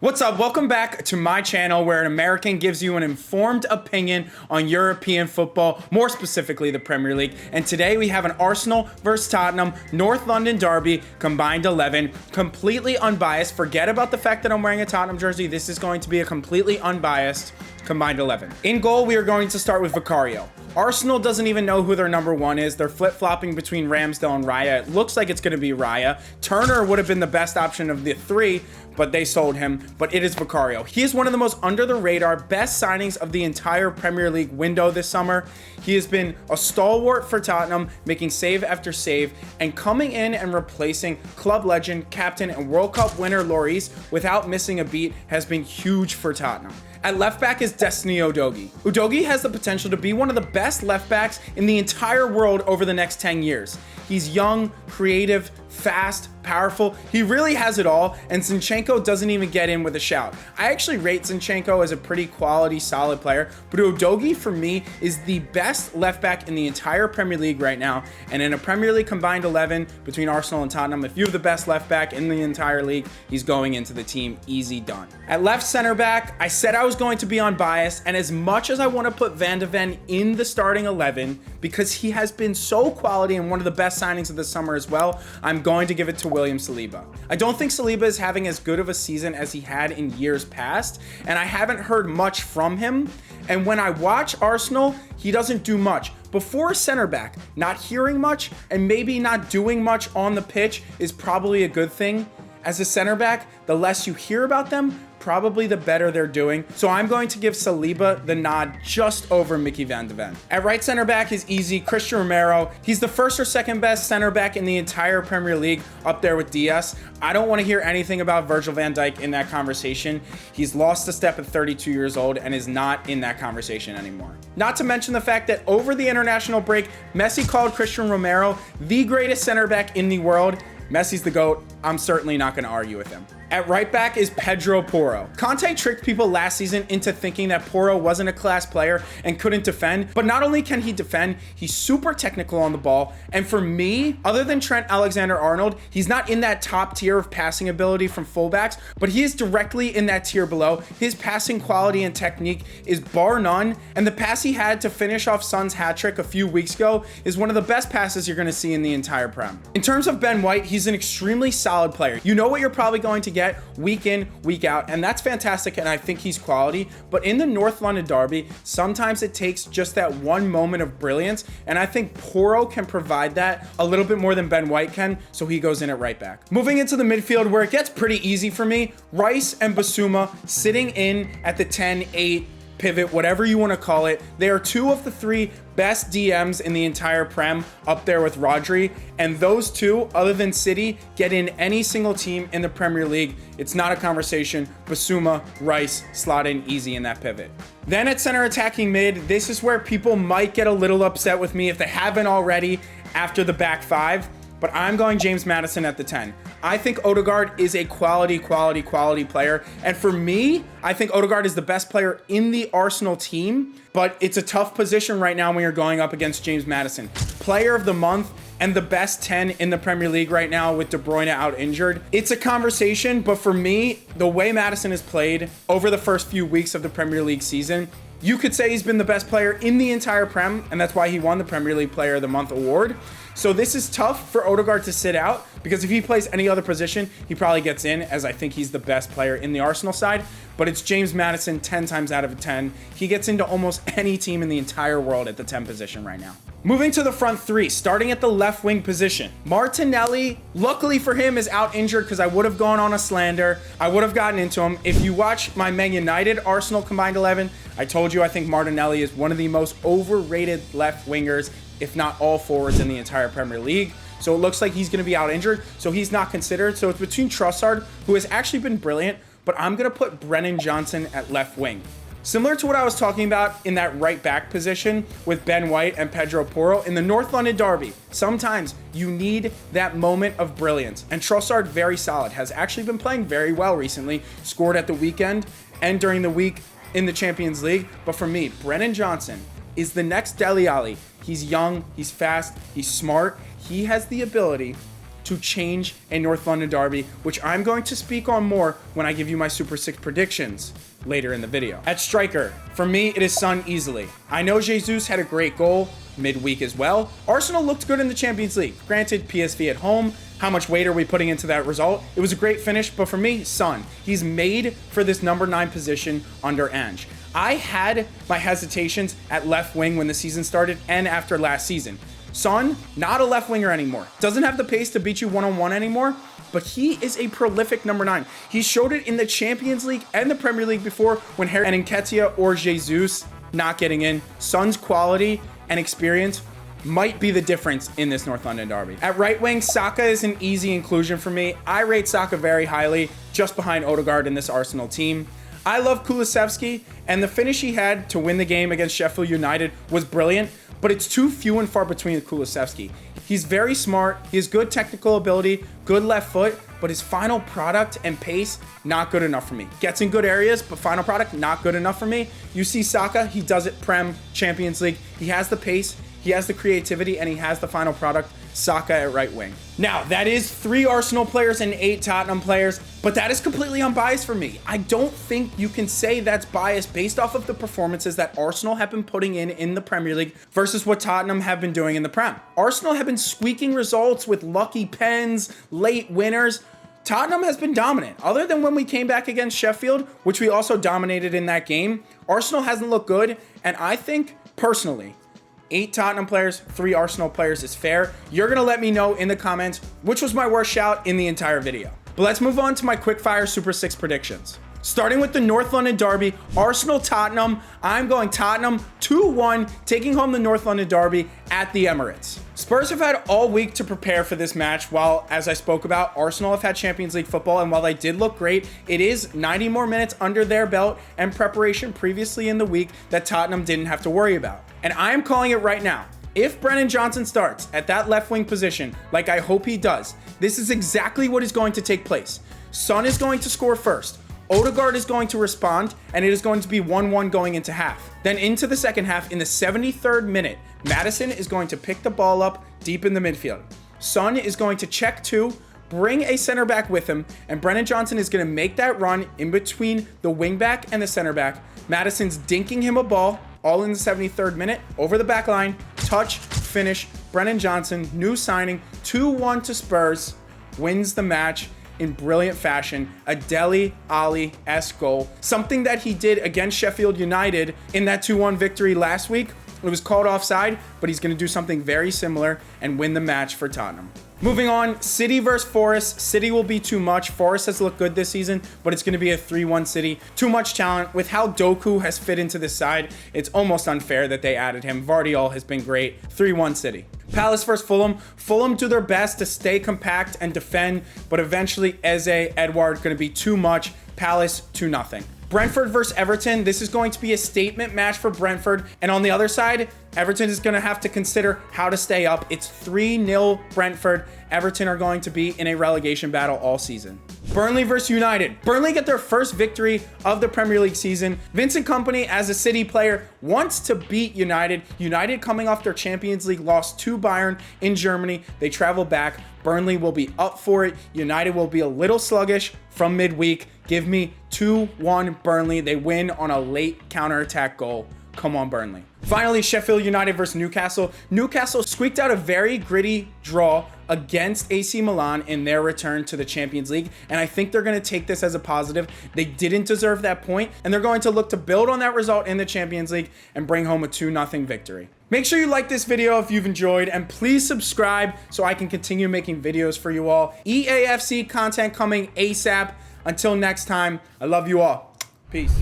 What's up? Welcome back to my channel where an American gives you an informed opinion on European football, more specifically the Premier League. And today we have an Arsenal versus Tottenham North London derby, combined 11, completely unbiased. Forget about the fact that I'm wearing a Tottenham jersey. This is going to be a completely unbiased combined 11. In goal, we are going to start with Vicario. Arsenal doesn't even know who their number one is. They're flip-flopping between Ramsdale and Raya. It looks like it's going to be Raya. Turner would have been the best option of the three, but they sold him. But it is Vicario. He is one of the most under-the-radar, best signings of the entire Premier League window this summer. He has been a stalwart for Tottenham, making save after save, and coming in and replacing club legend, captain, and World Cup winner Lloris without missing a beat has been huge for Tottenham. At left back is Destiny Udogie. Udogie has the potential to be one of the best left backs in the entire world over the next 10 years. He's young, creative, fast, powerful. He really has it all, and Zinchenko doesn't even get in with a shout. I actually rate Zinchenko as a pretty quality, solid player, but Udogie for me is the best left back in the entire Premier League right now. And in a Premier League combined 11 between Arsenal and Tottenham, if you have the best left back in the entire league, he's going into the team, easy done. At left center back, I said I was going to be unbiased, and as much as I want to put Van de Ven in the starting 11 because he has been so quality and one of the best signings of the summer as well, I'm going to give it to William Saliba. I don't think Saliba is having as good of a season as he had in years past, and I haven't heard much from him. And when I watch Arsenal, he doesn't do much. Before a center back, not hearing much and maybe not doing much on the pitch is probably a good thing. As a center back, the less you hear about them, probably the better they're doing. So I'm going to give Saliba the nod just over Mickey Van de Ven. At right center back is easy, Christian Romero. He's the first or second best center back in the entire Premier League, up there with Diaz. I don't want to hear anything about Virgil van Dijk in that conversation. He's lost a step at 32 years old and is not in that conversation anymore. Not to mention the fact that over the international break, Messi called Christian Romero the greatest center back in the world. Messi's the GOAT. I'm certainly not going to argue with him. At right back is Pedro Porro. Conte tricked people last season into thinking that Porro wasn't a class player and couldn't defend, but not only can he defend, he's super technical on the ball. And for me, other than Trent Alexander-Arnold, he's not in that top tier of passing ability from fullbacks, but he is directly in that tier below. His passing quality and technique is bar none, and the pass he had to finish off Son's hat trick a few weeks ago is one of the best passes you're going to see in the entire Prem. In terms of Ben White, he's an extremely solid player. You know what you're probably going to get week in, week out, and that's fantastic, and I think he's quality. But in the North London derby, sometimes it takes just that one moment of brilliance, and I think Porro can provide that a little bit more than Ben White can, so he goes in at right back. Moving into the midfield, where it gets pretty easy for me, Rice and Basuma sitting in at the 10-8 pivot, whatever you want to call it. They are two of the three best DMs in the entire Prem, up there with Rodri, and those two, other than City, get in any single team in the Premier League. It's not a conversation. Basuma, Rice, slot in easy in that pivot. Then at center attacking mid, this is where people might get a little upset with me if they haven't already after the back five, but I'm going James Maddison at the 10. I think Odegaard is a quality player. And for me, I think Odegaard is the best player in the Arsenal team, but it's a tough position right now when you're going up against James Maddison. Player of the month and the best 10 in the Premier League right now with De Bruyne out injured. It's a conversation, but for me, the way Maddison has played over the first few weeks of the Premier League season, you could say he's been the best player in the entire Prem, and that's why he won the Premier League Player of the Month award. So this is tough for Odegaard to sit out, because if he plays any other position, he probably gets in, as I think he's the best player in the Arsenal side. But it's James Maddison 10 times out of 10. He gets into almost any team in the entire world at the 10 position right now. Moving to the front three, starting at the left wing position. Martinelli, luckily for him, is out injured because I would have gone on a slander. I would have gotten into him. If you watch my Man United Arsenal combined 11, I told you I think Martinelli is one of the most overrated left wingers, if not all forwards in the entire Premier League. So it looks like he's going to be out injured, so he's not considered. So it's between Trossard, who has actually been brilliant, but I'm going to put Brennan Johnson at left wing. Similar to what I was talking about in that right back position with Ben White and Pedro Porro in the North London derby, sometimes you need that moment of brilliance. And Trossard, very solid, has actually been playing very well recently, scored at the weekend and during the week in the Champions League. But for me, Brennan Johnson is the next Dele Alli. He's young, he's fast, he's smart. He has the ability to change a North London derby, which I'm going to speak on more when I give you my Super 6 predictions later in the video. At striker, for me, it is Son easily. I know Jesus had a great goal midweek as well. Arsenal looked good in the Champions League. Granted, PSV at home. How much weight are we putting into that result? It was a great finish, but for me, Son. He's made for this number 9 position under Ange. I had my hesitations at left wing when the season started and after last season. Son, not a left winger anymore. Doesn't have the pace to beat you one-on-one anymore, but he is a prolific number 9. He showed it in the Champions League and the Premier League before when Harry and Nketiah or Jesus not getting in. Son's quality and experience might be the difference in this North London derby. At right wing, Saka is an easy inclusion for me. I rate Saka very highly, just behind Odegaard in this Arsenal team. I love Kulusevski, and the finish he had to win the game against Sheffield United was brilliant, but it's too few and far between with Kulusevski. He's very smart, he has good technical ability, good left foot, but his final product and pace, not good enough for me. Gets in good areas, but final product, not good enough for me. You see Saka, he does it Prem, Champions League. He has the pace, he has the creativity, and he has the final product. Saka at right wing. Now, that is 3 Arsenal players and 8 Tottenham players, but that is completely unbiased for me. I don't think you can say that's biased based off of the performances that Arsenal have been putting in the Premier League versus what Tottenham have been doing in the Prem. Arsenal have been squeaking results with lucky pens, late winners. Tottenham has been dominant. Other than when we came back against Sheffield, which we also dominated in that game, Arsenal hasn't looked good, and I think, personally, 8 Tottenham players, 3 Arsenal players is fair. You're going to let me know in the comments which was my worst shout in the entire video. But let's move on to my quickfire Super 6 predictions. Starting with the North London derby, Arsenal-Tottenham. I'm going Tottenham 2-1, taking home the North London derby at the Emirates. Spurs have had all week to prepare for this match, while, as I spoke about, Arsenal have had Champions League football, and while they did look great, it is 90 more minutes under their belt and preparation previously in the week that Tottenham didn't have to worry about. And I am calling it right now. If Brennan Johnson starts at that left wing position, like I hope he does, this is exactly what is going to take place. Son is going to score first. Odegaard is going to respond, and it is going to be 1-1 going into half. Then into the second half, in the 73rd minute, Maddison is going to pick the ball up deep in the midfield. Son is going to check 2, bring a center back with him, and Brennan Johnson is going to make that run in between the wing back and the center back. Maddison's dinking him a ball, all in the 73rd minute, over the back line, touch, finish. Brennan Johnson, new signing, 2-1 to Spurs, wins the match in brilliant fashion. A Dele Alli-esque goal, something that he did against Sheffield United in that 2-1 victory last week. It was called offside, but he's going to do something very similar and win the match for Tottenham. Moving on, City versus Forest. City will be too much. Forest has looked good this season, but it's going to be a 3-1 City. Too much talent. With how Doku has fit into this side, it's almost unfair that they added him. Vardiol has been great. 3-1 City. Palace versus Fulham. Fulham do their best to stay compact and defend, but eventually Eze, Edouard going to be too much. Palace 2-0. Brentford versus Everton. This is going to be a statement match for Brentford. And on the other side, Everton is going to have to consider how to stay up. It's 3-0 Brentford. Everton are going to be in a relegation battle all season. Burnley versus United. Burnley get their first victory of the Premier League season. Vincent Kompany, as a City player, wants to beat United. United coming off their Champions League loss to Bayern in Germany. They travel back. Burnley will be up for it. United will be a little sluggish from midweek. Give me 2-1 Burnley. They win on a late counterattack goal. Come on, Burnley. Finally, Sheffield United versus Newcastle. Newcastle squeaked out a very gritty draw against AC Milan in their return to the Champions League, and I think they're going to take this as a positive. They didn't deserve that point, and they're going to look to build on that result in the Champions League and bring home a 2-0 victory. Make sure you like this video if you've enjoyed, and please subscribe so I can continue making videos for you all. EAFC content coming ASAP. Until next time, I love you all. Peace.